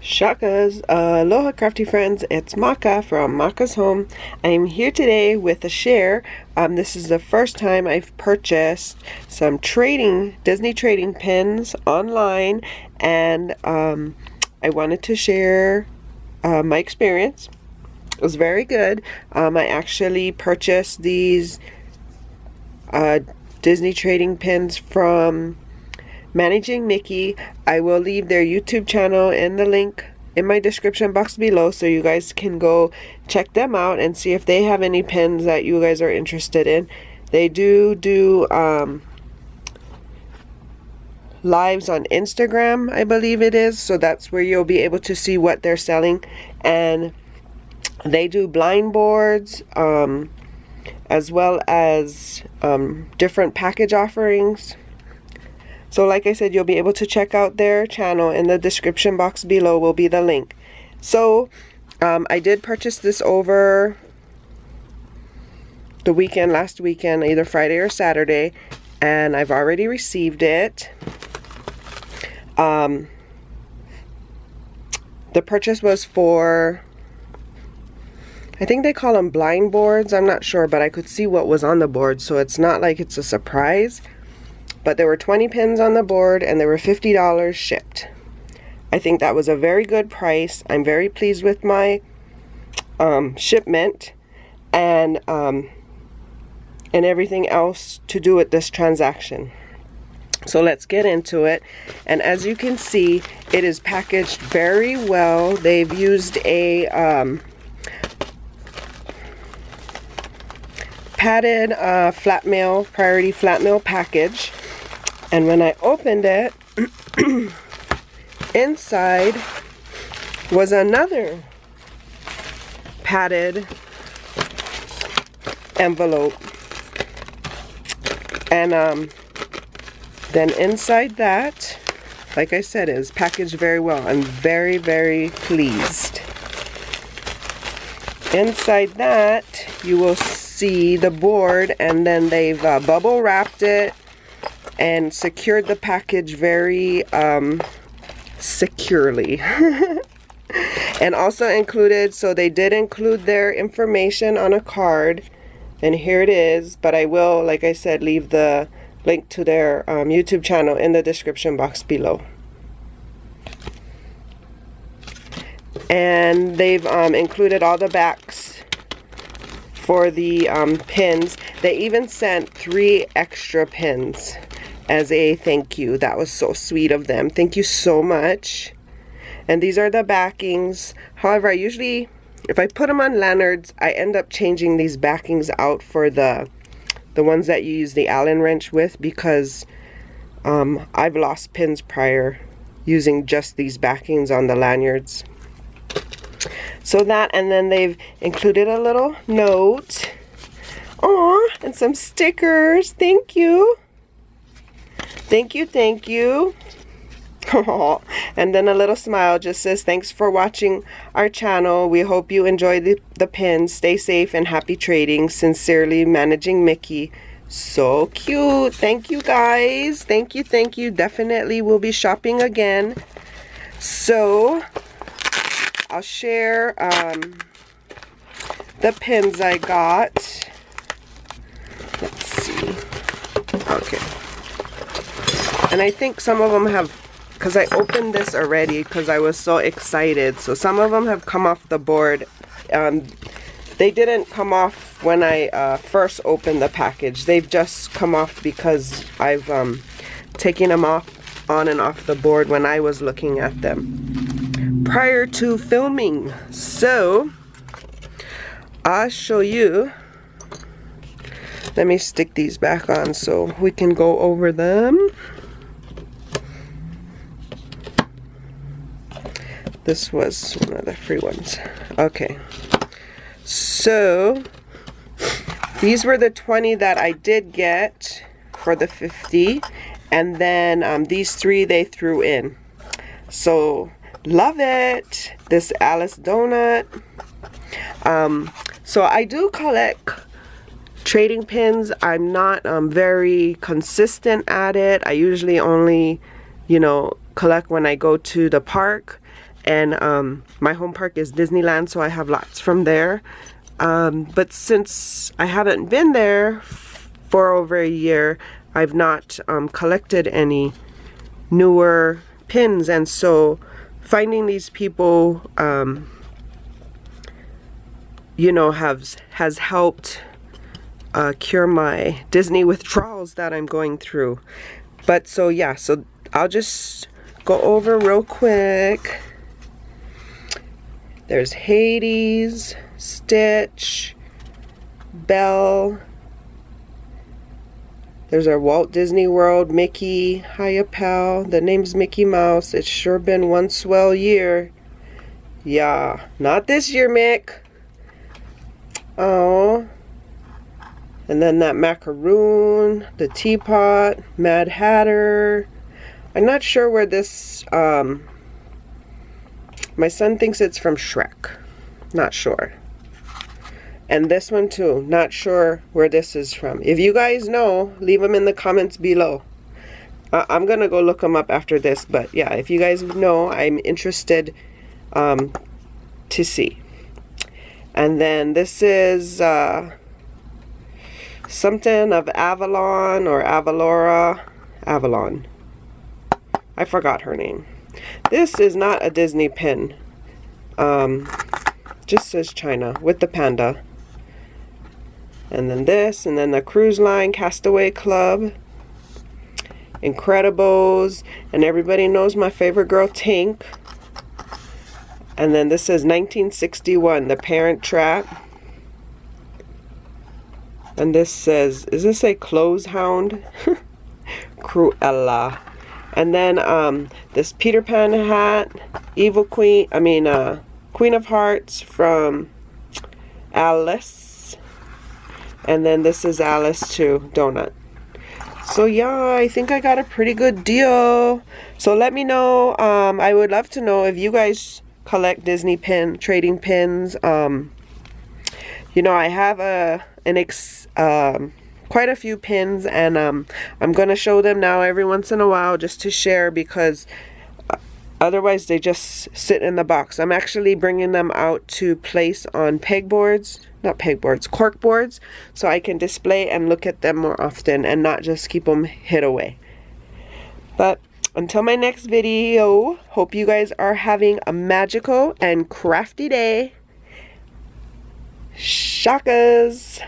Shakas, aloha crafty friends, it's Maka from Makaz Home. I'm here today with a share. This is the first time I've purchased some Disney trading pins online, and I wanted to share my experience. It was very good. I actually purchased these Disney trading pins from Managing Mickey. I will leave their YouTube channel in the link in my description box below, so you guys can go check them out and see if they have any pins that you guys are interested in. They do lives on Instagram, I believe it is, so that's where you'll be able to see what they're selling. And they do blind boards as well as different package offerings. So like I said, you'll be able to check out their channel. In the description box below will be the link. So I did purchase this over the weekend, last weekend, either Friday or Saturday, and I've already received it. The purchase was for, I think they call them blind boards, I'm not sure, but I could see what was on the board, so it's not like it's a surprise. But there were 20 pins on the board and there were $50 shipped. I think that was a very good price. I'm very pleased with my shipment and everything else to do with this transaction. So let's get into it. And as you can see, it is packaged very well. They've used a padded priority flat mail package. And when I opened it, inside was another padded envelope. And then inside that, like I said, is packaged very well. I'm very, very pleased. Inside that, you will see the board, and then they've bubble wrapped it and secured the package very securely. And also included, so they did include their information on a card, and here it is. But I will, like I said, leave the link to their YouTube channel in the description box below. And they've included all the backs for the pins. They even sent 3 extra pins as a thank you. That was so sweet of them. Thank you so much. And these are the backings. However, I usually, if I put them on lanyards, I end up changing these backings out for the ones that you use the Allen wrench with, because I've lost pins prior using just these backings on the lanyards. So that, and then they've included a little note. Aw, and some stickers. Thank you. Thank you, thank you. And then a little smile just says, thanks for watching our channel. We hope you enjoy the pins. Stay safe and happy trading. Sincerely, Managing Mickey. So cute. Thank you, guys. Thank you, thank you. Definitely will be shopping again. So I'll share the pins I got. Let's see. Okay. And I think some of them have, because I opened this already because I was so excited. So some of them have come off the board. They didn't come off when I first opened the package. They've just come off because I've taken them off, on and off the board when I was looking at them prior to filming. So I'll show you. Let me stick these back on so we can go over them. This was one of the free ones. Okay. So these were the 20 that I did get for the 50. And then these 3 they threw in. So love it. This Alice donut. So I do collect trading pins. I'm not very consistent at it. I usually only, collect when I go to the park. And my home park is Disneyland, so I have lots from there. But since I haven't been there for over a year, I've not collected any newer pins, and so finding these people you know, has helped cure my Disney withdrawals that I'm going through. But so yeah, so I'll just go over real quick. There's Hades, Stitch, Belle. There's our Walt Disney World, Mickey, Hiya Pal. The name's Mickey Mouse. It's sure been one swell year. Yeah, not this year, Mick. Oh. And then that macaroon, the teapot, Mad Hatter. I'm not sure where this, my son thinks it's from Shrek. Not sure. And this one too, not sure where this is from. If you guys know, leave them in the comments below. I'm gonna go look them up after this, but yeah, if you guys know, I'm interested to see. And then this is something of Avalon or Avalora. Avalon. I forgot her name. This is not a Disney pin. Just says China with the panda. And then this, and then the Cruise Line Castaway Club, Incredibles, and everybody knows my favorite girl, Tink. And then this says 1961, The Parent Trap. And this says, does this say Clothes Hound? Cruella. And then this Peter Pan hat, Evil Queen, Queen of Hearts from Alice. And then this is Alice too, Donut. So yeah, I think I got a pretty good deal. So let me know. I would love to know if you guys collect Disney trading pins. You know, I have quite a few pins, and I'm gonna show them now every once in a while just to share, because otherwise they just sit in the box. I'm actually bringing them out to place on cork boards, so I can display and look at them more often and not just keep them hid away. But until my next video, hope you guys are having a magical and crafty day. Shakas!